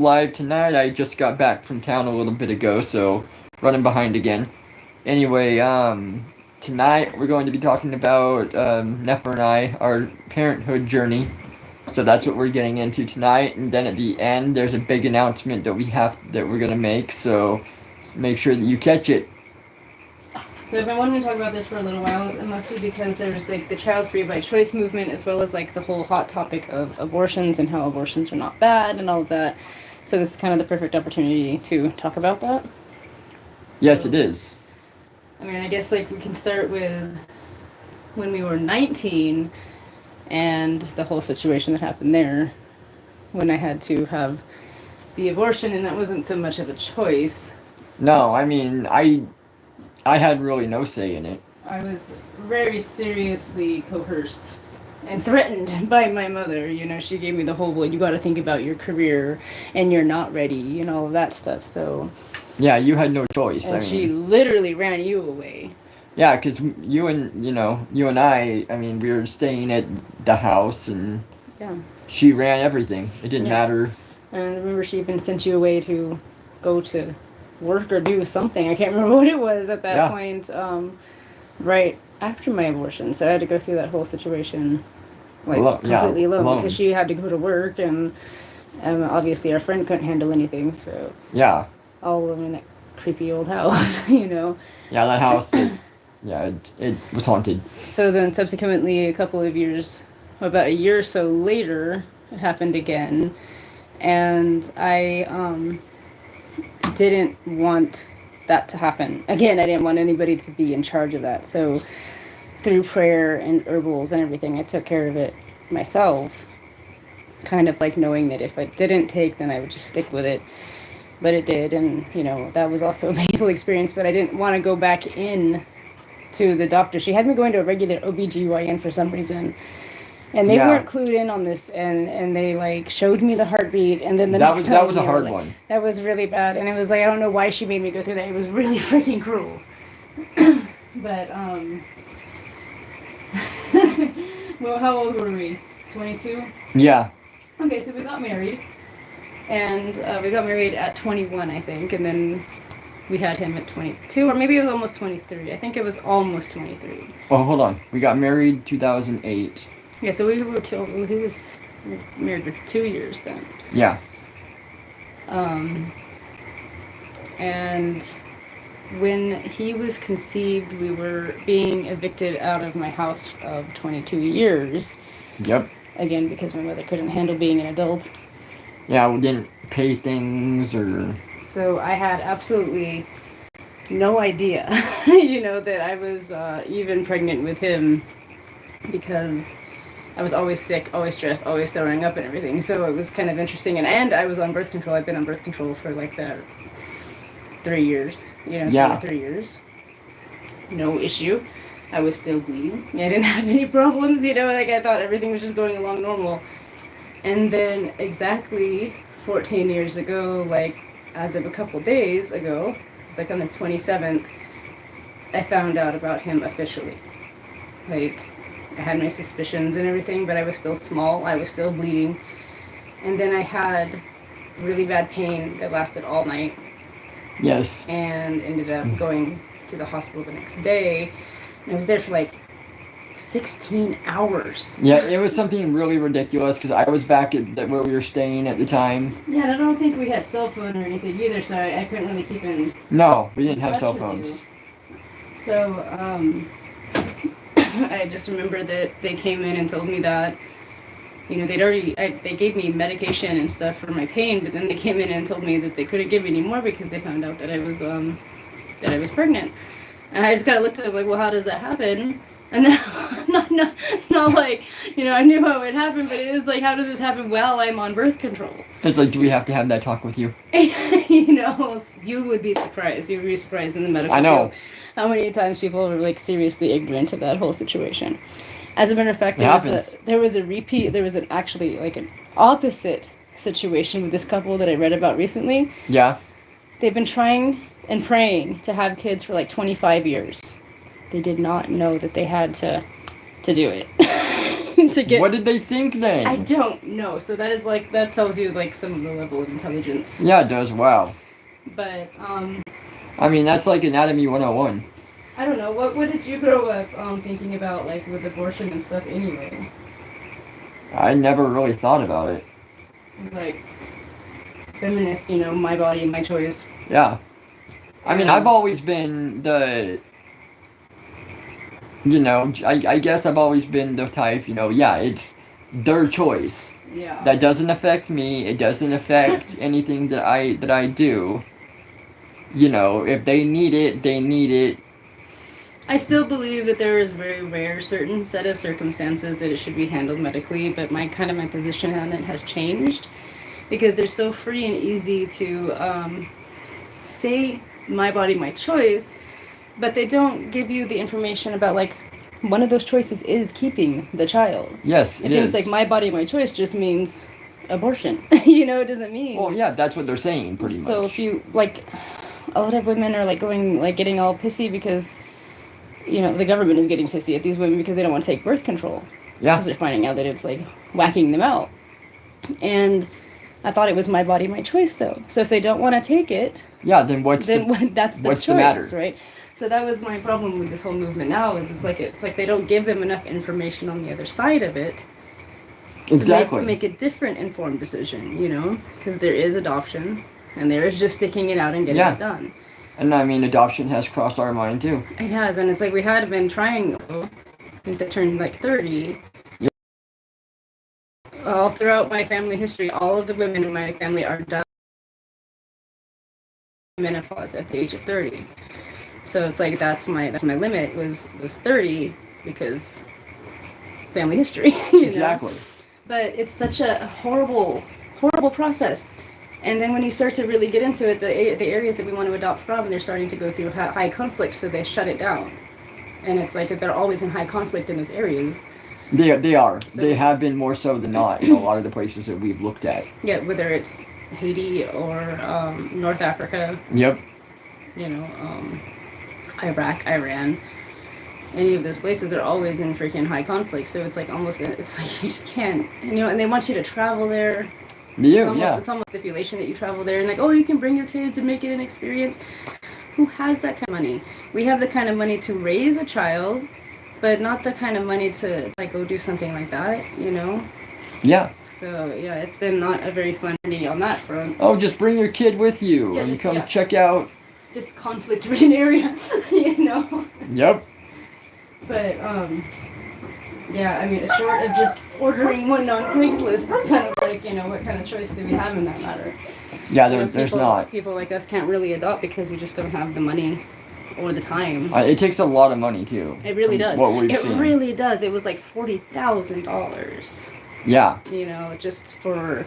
live tonight. I just got back from town a little bit ago, so running behind again. Anyway, tonight we're going to be talking about Nefer and I, our parenthood journey. So that's what we're getting into tonight, and then at the end, there's a big announcement that we're gonna make. So make sure that you catch it. So I've been wanting to talk about this for a little while, mostly because there's like the child free by choice movement, as well as like the whole hot topic of abortions and how abortions are not bad and all of that. So this is kind of the perfect opportunity to talk about that. Yes, it is. I mean, I guess like we can start with when we were 19 and the whole situation that happened there when I had to have the abortion, and that wasn't so much of a choice. No, I mean, I had really no say in it. I was very seriously coerced and threatened by my mother. You know, she gave me the whole, well, you got to think about your career and you're not ready, you know, all that stuff. So Yeah, you had no choice. and she literally ran you away. Yeah, because you and I mean, we were staying at the house, and Yeah. she ran everything. It didn't Yeah. matter. And I remember she even sent you away to go to work or do something. I can't remember what it was at that point. Right after my abortion, so I had to go through that whole situation, like completely alone, because she had to go to work, and obviously our friend couldn't handle anything. So yeah, all alone in that creepy old house, you know. Yeah, that house. It was haunted. So then, subsequently, a couple of years, about a year or so later, it happened again, and I didn't want that to happen again. I didn't want anybody to be in charge of that. So through prayer and herbals and everything, I took care of it myself, kind of like knowing that if it didn't take, then I would just stick with it. But it did, and you know, that was also a painful experience, but I didn't want to go back in to the doctor. She had me going to a regular OBGYN for some reason, and they weren't clued in on this, and they like showed me the heartbeat, and then that was a hard one. That was really bad, and it was like, I don't know why she made me go through that. It was really freaking cruel. But well, how old were we? 22? Yeah. Okay, so we got married, and we got married at 21, I think, and then we had him at 22, or maybe it was almost 23. I think it was almost 23. Well, hold on. We got married 2008. Yeah, so he was married for 2 years then. Yeah. And when he was conceived, we were being evicted out of my house of 22 years. Yep. Again, because my mother couldn't handle being an adult. Yeah, we didn't pay things or... So I had absolutely no idea, you know, that I was even pregnant with him, because I was always sick, always stressed, always throwing up and everything. So it was kind of interesting. And I was on birth control. I've been on birth control for like that 3 years, you know, 2 or 3 years. No issue. I was still bleeding. I didn't have any problems, you know, like I thought everything was just going along normal. And then exactly 14 years ago, like as of a couple days ago, it was like on the 27th, I found out about him officially. Like, I had my suspicions and everything, but I was still small, I was still bleeding. And then I had really bad pain that lasted all night. Yes. And ended up going to the hospital the next day. And I was there for like 16 hours. Yeah, it was something really ridiculous, because I was back at where we were staying at the time. Yeah, and I don't think we had cell phone or anything either, so I couldn't really keep in... No, we didn't have cell phones. So, I just remember that they came in and told me that, you know, they gave me medication and stuff for my pain, but then they came in and told me that they couldn't give me any more because they found out that I was pregnant. And I just kind of looked at them like, well, how does that happen? And then, not like, you know, I knew how it would happen, but it was like, how did this happen while I'm on birth control? It's like, do we have to have that talk with you? You know, you would be surprised. You would be surprised in the medical field how many times people are like seriously ignorant of that whole situation. As a matter of fact, there was actually like an opposite situation with this couple that I read about recently. Yeah. They've been trying and praying to have kids for like 25 years. They did not know that they had to do it. to get. What did they think then? I don't know. So that is like that tells you like some of the level of intelligence. Yeah, it does. Wow. But I mean, that's like Anatomy 101. I don't know. What did you grow up thinking about like with abortion and stuff anyway? I never really thought about it. It was like feminist, my body, my choice. Yeah. I mean, I've always been the, I guess I've always been the type, yeah, it's their choice. Yeah. That doesn't affect me. It doesn't affect anything that I do. If they need it, they need it. I still believe that there is very rare certain set of circumstances that it should be handled medically, but my position on it has changed because they're so free and easy to say my body, my choice, but they don't give you the information about like one of those choices is keeping the child. Yes, it seems is. like my body, my choice just means abortion. It doesn't mean. Well, yeah, that's what they're saying pretty much. So if you like, a lot of women are like getting all pissy because. The government is getting pissy at these women because they don't want to take birth control. Yeah. Because they're finding out that it's like whacking them out. And I thought it was my body, my choice, though. So if they don't want to take it, yeah, then that's the choice, the matter, right? So that was my problem with this whole movement now. Is it's like they don't give them enough information on the other side of it. Exactly. To make a different informed decision, because there is adoption, and there is just sticking it out and getting it done. And I mean, adoption has crossed our mind too. It has, and it's like we had been trying since I turned like 30. Yep. All throughout my family history, all of the women in my family are done menopause at the age of 30. So it's like that's my limit was 30 because family history. Exactly. But it's such a horrible process. And then when you start to really get into it, the areas that we want to adopt from, they're starting to go through high conflict, so they shut it down. And it's like they're always in high conflict in those areas. They are. So, they have been more so than not in a lot of the places that we've looked at. Yeah, whether it's Haiti or North Africa. Yep. Iraq, Iran. Any of those places are always in freaking high conflict. So it's like it's like you just can't. And they want you to travel there. It's almost stipulation that you travel there and like, oh, you can bring your kids and make it an experience. Who has that kind of money? We have the kind of money to raise a child, but not the kind of money to like go do something like that, Yeah. So yeah, it's been not a very fun journey on that front. Oh, just bring your kid with you and come check out this conflict-ridden area, Yep. But yeah, I mean, short of just ordering one on Craigslist, it's kind of like, what kind of choice do we have in that matter? Yeah, there's not. People like us can't really adopt because we just don't have the money or the time. It takes a lot of money, too. It really does. What we've seen. It really does. It was like $40,000. Yeah. Just for,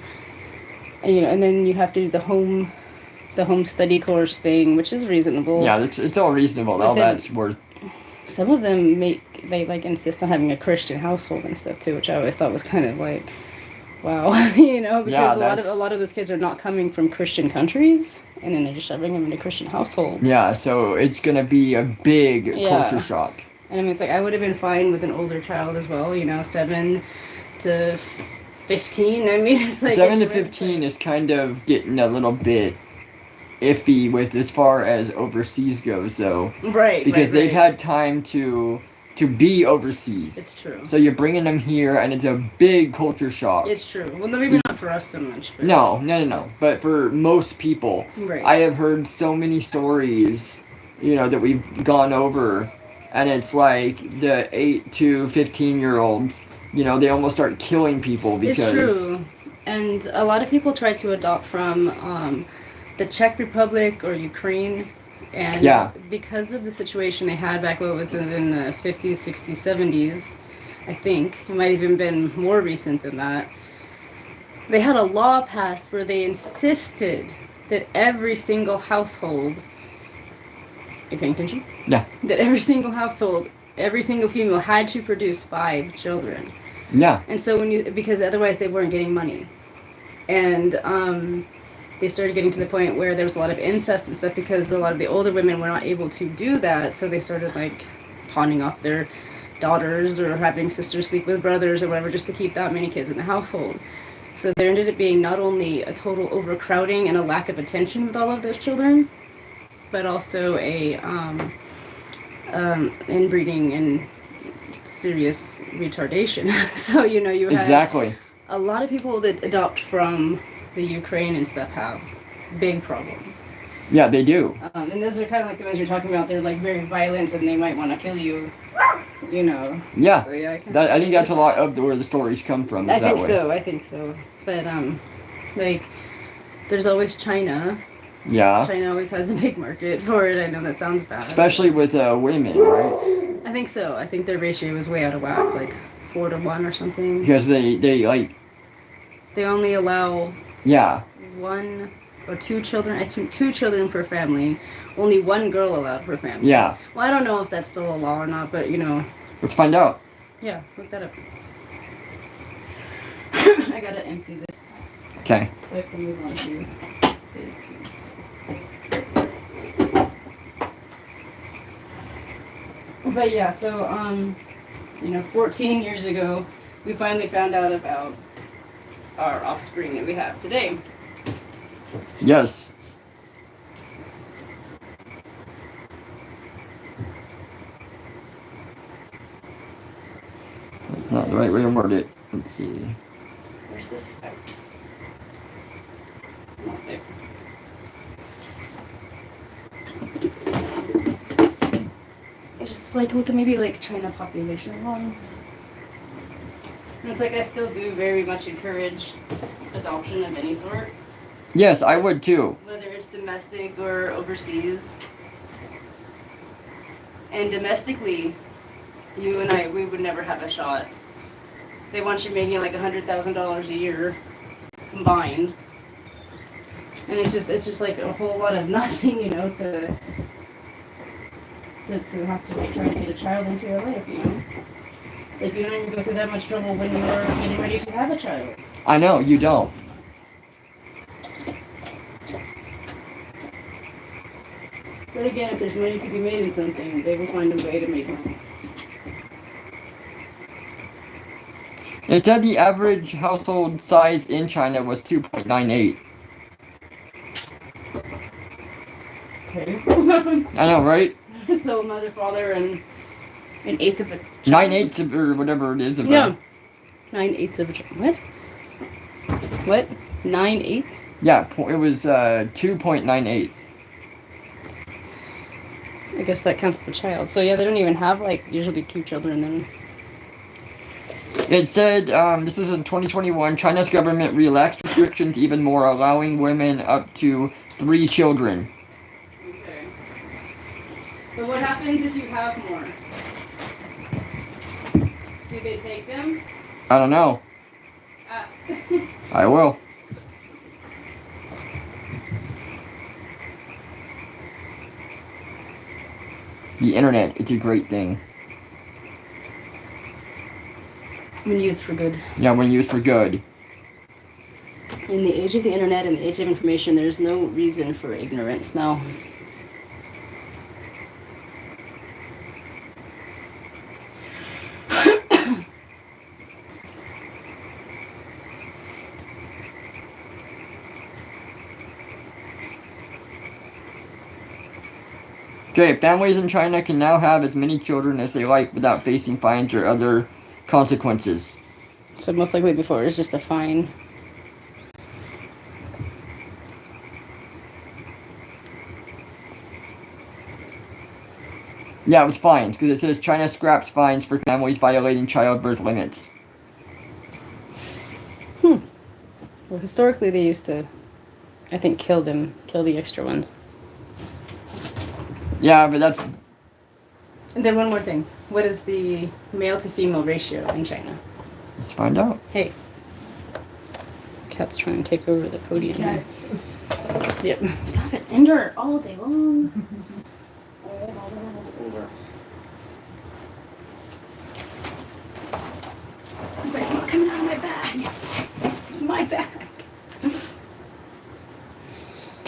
and then you have to do the home study course thing, which is reasonable. Yeah, it's all reasonable. All that's worth. Some of them they like insist on having a Christian household and stuff too, which I always thought was kind of like, wow, because a lot of those kids are not coming from Christian countries, and then they're just shoving them into Christian households. Yeah, so it's gonna be a big culture shock. And I mean, it's like I would have been fine with an older child as well, 7 to 15. I mean, it's like 7 to 15 is kind of getting a little bit iffy with as far as overseas goes, though. Right. Because they've had time to be overseas. It's true. So you're bringing them here, and it's a big culture shock. It's true. Well, maybe not for us so much. But No. But for most people, right. I have heard so many stories, that we've gone over, and it's like the 8 to 15-year-olds, they almost start killing people because... It's true. And a lot of people try to adopt from the Czech Republic or Ukraine. And because of the situation they had back when it was in the 50s, 60s, 70s, I think, it might have even been more recent than that, they had a law passed where they insisted that every single household, are you paying attention? Yeah. That every single household, every single female had to produce 5 children. Yeah. And so because otherwise they weren't getting money. And they started getting to the point where there was a lot of incest and stuff because a lot of the older women were not able to do that, so they started like pawning off their daughters or having sisters sleep with brothers or whatever, just to keep that many kids in the household. So there ended up being not only a total overcrowding and a lack of attention with all of those children, but also a inbreeding and serious retardation. So, you know, you have Exactly. a lot of people that adopt from the Ukraine and stuff have big problems. Yeah, they do. And those are kind of like the ones you're talking about. They're like very violent and they might want to kill you, you know. Yeah. So, yeah, I think that's a lot of where the stories come from. I think so. But, like, there's always China. Yeah. China always has a big market for it. I know that sounds bad. Especially with women, right? I think so. I think their ratio is way out of whack, like 4-1 or something. Because they like... They only allow... Yeah. 1 or 2 children. I think 2 children per family. Only 1 girl allowed per family. Yeah. Well, I don't know if that's still a law or not, but, you know... Let's find out. Yeah, look that up. I gotta empty this. Okay. So I can move on to phase 2. But yeah, so, 14 years ago, we finally found out about our offspring that we have today. Yes. That's not the right way to word it. Let's see. Where's the spout? Not there. It's just like, look at maybe like China population ones. And it's like I still do very much encourage adoption of any sort. Yes, I would too. Whether it's domestic or overseas. And domestically, you and I, we would never have a shot. They want you making like $100,000 a year combined. And it's just like a whole lot of nothing, you know, to have to like try to get a child into your life, you know. It's like you don't even go through that much trouble when you are getting ready to have a child. I know, you don't. But again, if there's money to be made in something, they will find a way to make money. It said the average household size in China was 2.98. Okay. I know, right? So mother, father, and an eighth of a child. 9/8 of, or whatever it is of No. 9/8 of a child. What? What? 9/8? Yeah, it was 2.98. I guess that counts the child. So yeah, they don't even have like usually 2 children then. It said, this is in 2021, China's government relaxed restrictions even more, allowing women up to 3 children. Okay. But what happens if you have more? Do they take them? I don't know. Ask. I will. The internet, it's a great thing. When used for good. Yeah, when used for good. In the age of the internet and the age of information, there's no reason for ignorance now. Okay, families in China can now have as many children as they like without facing fines or other consequences. So most likely before it was just a fine. Yeah, it was fines, because it says China scraps fines for families violating childbirth limits. Well, historically they used to, I think, kill the extra ones. Yeah, but that's... And then one more thing. What is the male to female ratio in China? Let's find out. Hey. Cat's trying to take over the podium. Cats. Yep. Stop it. Ender all day long. It's like, not coming out of my bag. It's my bag. It's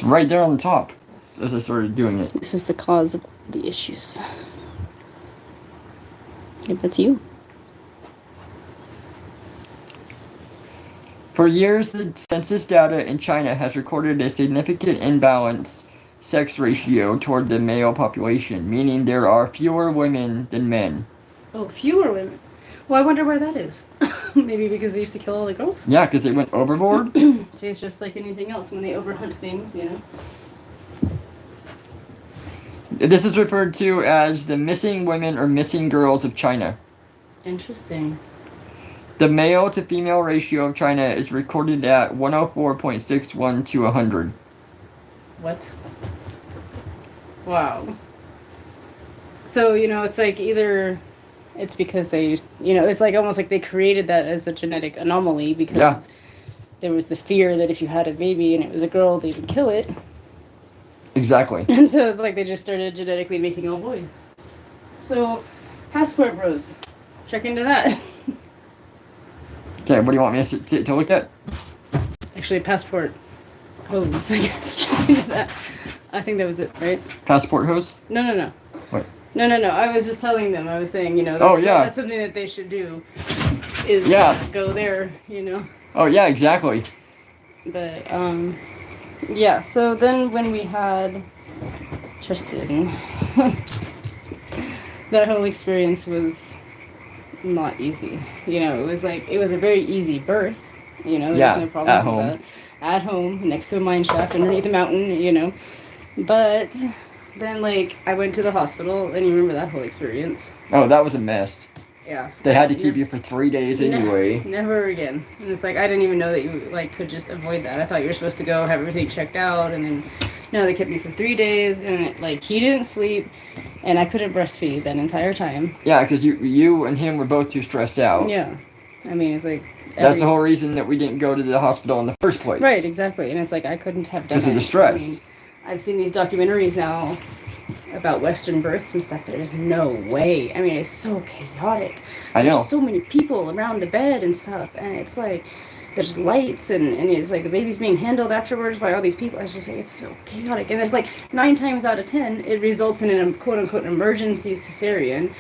right there on the top as I started doing it. This is the cause of the issues. If that's you. For years, the census data in China has recorded a significant imbalance sex ratio toward the male population, meaning there are fewer women than men. Oh, fewer women. Well, I wonder why that is. Maybe because they used to kill all the girls? Yeah, because they went overboard. It's just like anything else when they overhunt things, you know? This is referred to as the missing women or missing girls of China. Interesting. The male to female ratio of China is recorded at 104.61 to 100. What? Wow. So, you know, it's like either it's because they, you know, it's like almost like they created that as a genetic anomaly because there was the fear that if you had a baby and it was a girl, they would kill it. Exactly. And so it's like they just started genetically making all boys. So, passport bros. Check into that. Okay, what do you want me to look at? Actually, passport hose, I guess. Check into that. I think that was it, right? Passport hose? No. What? No. I was just telling them. I was saying, you know, that's something that they should do. Is go there, you know. Oh yeah, exactly. But yeah. So then when we had Tristan, that whole experience was not easy. You know, it was a very easy birth. You know, there's no problem at home. with that. At home, next to a mine shaft, underneath a mountain. You know, but then like I went to the hospital, and you remember that whole experience. Oh, that was a mess. Yeah. They had to keep you for 3 days anyway. Never again. And it's like I didn't even know that you like could just avoid that. I thought you were supposed to go have everything checked out, and then no, they kept me for 3 days, and like he didn't sleep, and I couldn't breastfeed that entire time. Yeah, because you and him were both too stressed out. Yeah, I mean it's like that's the whole reason that we didn't go to the hospital in the first place. Right, exactly, and it's like I couldn't have done it because of the stress. I mean, I've seen these documentaries now about Western births and stuff. There's no way. I mean, it's so chaotic. I know. There's so many people around the bed and stuff, and it's like there's lights and it's like the baby's being handled afterwards by all these people. I was just like, it's so chaotic. And there's like 9 times out of 10, it results in a quote unquote emergency cesarean.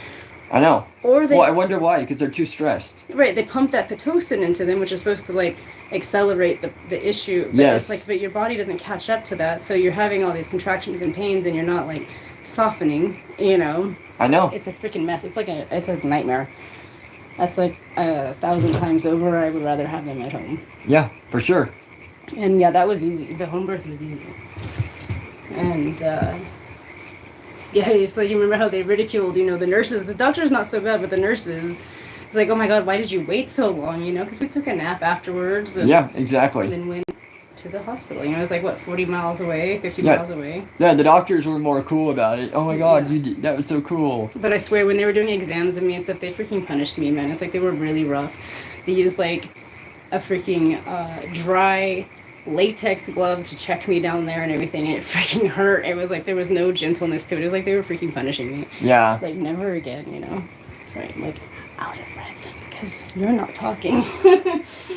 I know. Or they. Well, I wonder why. Because they're too stressed. Right. They pump that pitocin into them, which is supposed to like accelerate the issue. But yes. It's like, but your body doesn't catch up to that, so you're having all these contractions and pains, and you're not like softening. You know. I know. It's a freaking mess. It's a nightmare. That's like 1,000 times over. I would rather have them at home. Yeah, for sure. And yeah, that was easy. The home birth was easy. And yeah, it's like you remember how they ridiculed, you know, the nurses. The doctor's not so bad, but the nurses. It's like, oh my God, why did you wait so long? You know, because we took a nap afterwards. And, yeah, exactly. And then went to the hospital. You know, it was like what 40 miles away, 50 miles away. Yeah, the doctors were more cool about it. Oh my God, that was so cool. But I swear, when they were doing exams of me and stuff, they freaking punished me, man. It's like they were really rough. They used like a freaking dry latex glove to check me down there and everything, and it freaking hurt. It was like there was no gentleness to it. It was like they were freaking punishing me. Yeah. Like never again, you know. Right, I'm like out of breath because you're not talking.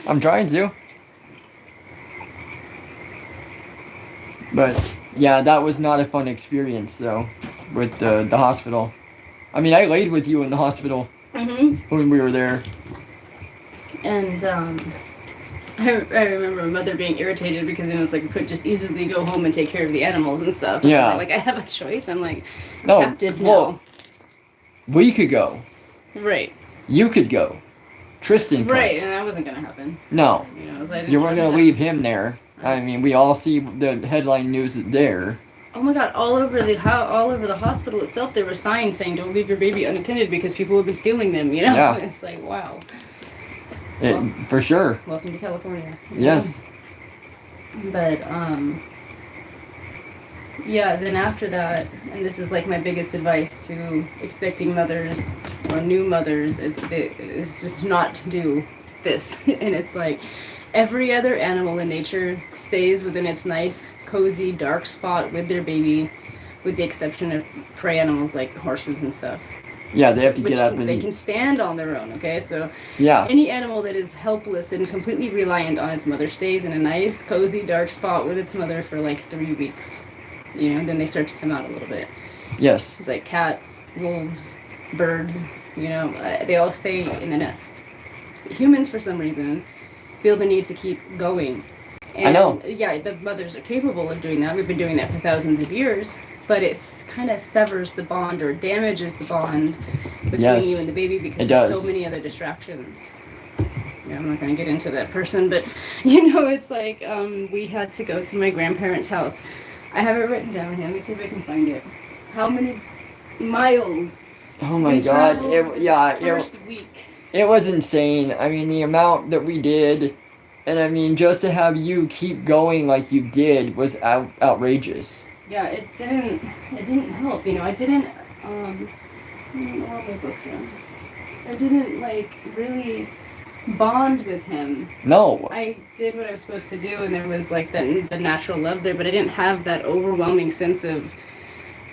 I'm trying to. But yeah, that was not a fun experience though, with the hospital. I mean, I laid with you in the hospital when we were there. And I remember my mother being irritated because it was like we couldn't just easily go home and take care of the animals and stuff. And yeah. Like I have a choice. I'm like no, captive now. Well, we could go. Right. You could go. Tristan could. Right, and that wasn't gonna happen. No. You know, so I didn't you weren't gonna leave him there. I mean, we all see the headline news there. Oh my God! All over the hospital itself, there were signs saying, "Don't leave your baby unattended because people will be stealing them." You know, yeah. It's like wow. For sure. Welcome to California. Yes. But yeah. Then after that, and this is like my biggest advice to expecting mothers or new mothers, is just not do this. And it's like. Every other animal in nature stays within its nice, cozy, dark spot with their baby, with the exception of prey animals like horses and stuff. Yeah, they have to get up and... They can stand on their own, okay? So yeah. Any animal that is helpless and completely reliant on its mother stays in a nice, cozy, dark spot with its mother for like 3 weeks. You know, then they start to come out a little bit. Yes. It's like cats, wolves, birds, You know, they all stay in the nest. Humans, for some reason, feel the need to keep going. And, I know. Yeah, the mothers are capable of doing that. We've been doing that for thousands of years. But it kind of severs the bond or damages the bond between Yes, you and the baby because it there's does. so many other distractions. Yeah, I'm not going to get into that person, but you know, it's like we had to go to my grandparents' house. I have it written down here. Let me see if I can find it. How many miles Oh my we God! traveled first week? It was insane. I mean, the amount that we did, and I mean, just to have you keep going like you did was outrageous. Yeah, it didn't help. You know, I didn't I don't know all my books are. I didn't like really bond with him. No. I did what I was supposed to do, and there was like the natural love there, but I didn't have that overwhelming sense of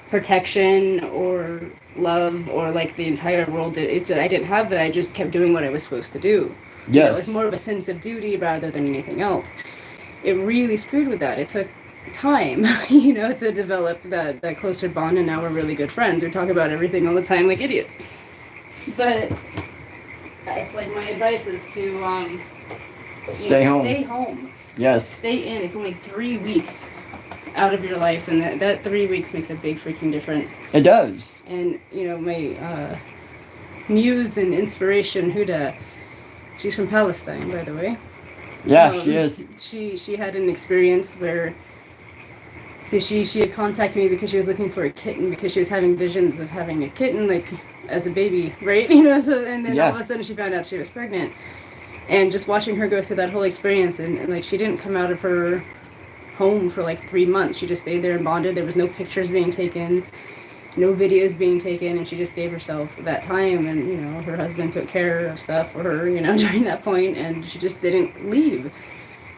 protection or love or like the entire world did. I didn't have that. I just kept doing what I was supposed to do. You know, Yes. it was more of a sense of duty rather than anything else. It really screwed with that. It took time, you know, to develop that closer bond, and now we're really good friends. We talk about everything all the time like idiots. But it's like my advice is to Stay home. Stay home. Yes. Stay in. It's only 3 weeks out of your life, and that 3 weeks makes a big freaking difference. It does. And you know, my muse and inspiration, Huda, she's from Palestine, by the way. Yeah, she is. She had an experience where, see, she had contacted me because she was looking for a kitten because she was having visions of having a kitten like as a baby, right? You know, so and then all of a sudden she found out she was pregnant, and just watching her go through that whole experience, and like she didn't come out of her home for like 3 months. She just stayed there and bonded. There was no pictures being taken, no videos being taken, and she just gave herself that time, and you know, her husband took care of stuff for her, you know, during that point, and she just didn't leave.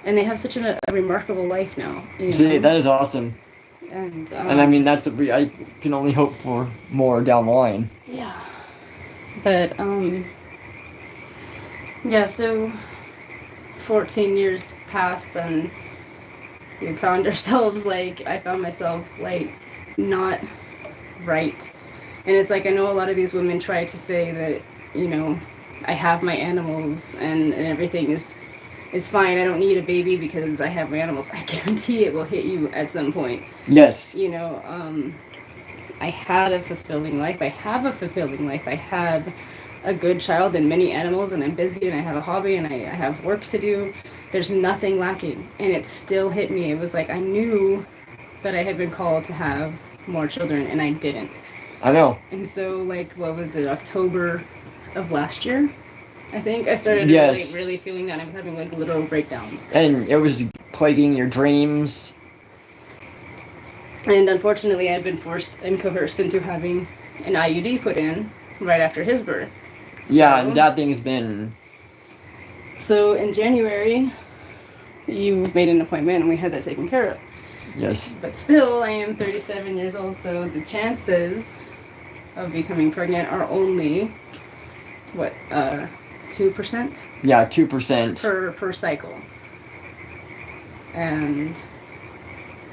And they have such a remarkable life now. You know? See, that is awesome. And I mean, that's what I can only hope for more down the line. Yeah. But yeah, so 14 years passed, and we found ourselves like, I found myself like not right. And it's like, I know a lot of these women try to say that, you know, I have my animals and everything is fine. I don't need a baby because I have my animals. I guarantee it will hit you at some point. Yes. You know, I had a fulfilling life. I have a fulfilling life. I have a good child and many animals, and I'm busy, and I have a hobby, and I have work to do. There's nothing lacking. And it still hit me. It was like I knew that I had been called to have more children, and I didn't. I know. And so, like, what was it, October of last year? I think I started really feeling that. I was having like literal breakdowns. And it was plaguing your dreams. And unfortunately, I had been forced and coerced into having an IUD put in right after his birth. So, yeah, and that thing's been... So in January, you made an appointment and we had that taken care of. Yes. But still, I am 37 years old, so the chances of becoming pregnant are only, what, 2%? Yeah, 2%. Per cycle. And,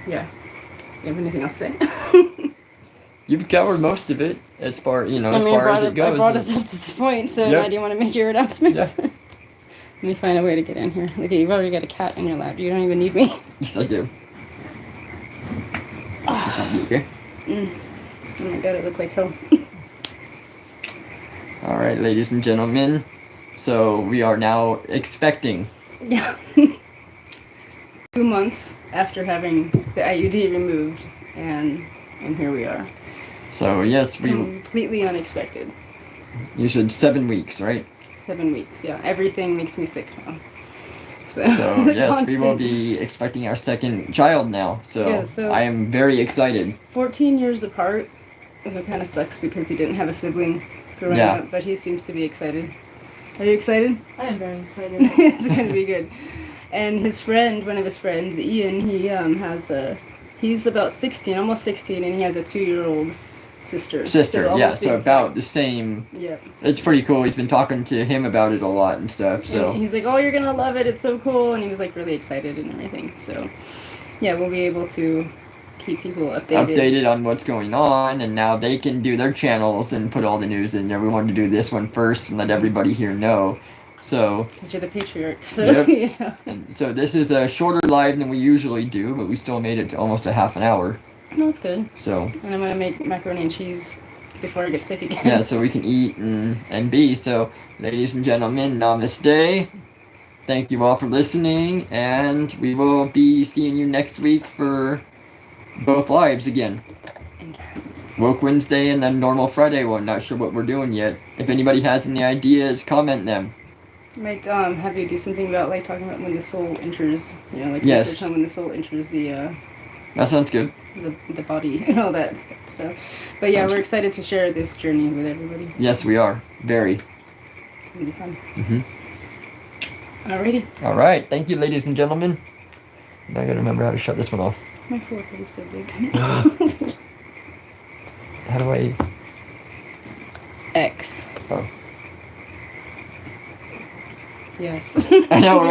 yeah. You have anything else to say? You've covered most of it as far, you know, as far as it goes. I brought us up to the point, so now do you want to make your announcements? Yeah. Let me find a way to get in here. Okay, you've already got a cat in your lap. You don't even need me. Yes, I do. Okay. Oh my god, it looked like hell. All right, ladies and gentlemen. So we are now expecting. Yeah. 2 months after having the IUD removed, and here we are. So yes, we completely unexpected. You said 7 weeks, right? 7 weeks, yeah. Everything makes me sick now. So yes, we will be expecting our second child now. So I am very excited. 14 years apart. It kind of sucks because he didn't have a sibling growing up, but he seems to be excited. Are you excited? I am very excited. It's going to be good. And his friend, one of his friends, Ian, he's about 16, almost 16, and he has a 2-year-old sister. So about the same. Yeah. It's pretty cool. He's been talking to him about it a lot and stuff. So and he's like, "Oh, you're gonna love it. It's so cool," and he was like really excited and everything. So, yeah, we'll be able to keep people updated. Updated on what's going on, and now they can do their channels and put all the news in there. We wanted to do this one first and let everybody here know. So, because you're the patriarch, so yep. yeah. And so this is a shorter live than we usually do, but we still made it to almost a half an hour. No, it's good. So, And I'm gonna make macaroni and cheese before I get sick again. yeah, so we can eat and be. So, ladies and gentlemen, namaste. Thank you all for listening, and we will be seeing you next week for both lives again. Woke Wednesday and then normal Friday one. Not sure what we're doing yet. If anybody has any ideas, comment them. Might have you do something about like talking about when the soul enters, like Yes. research on when the soul enters the That sounds good. the body and all that stuff. So, but yeah, Sounds we're good. excited to share this journey with everybody. Yes, we are. Very. It's gonna be fun. Mm-hmm. Alrighty. All right. Thank you, ladies and gentlemen. Now I gotta remember how to shut this one off. My forehead is so big. How do I? X. Oh. Yes. I know, right?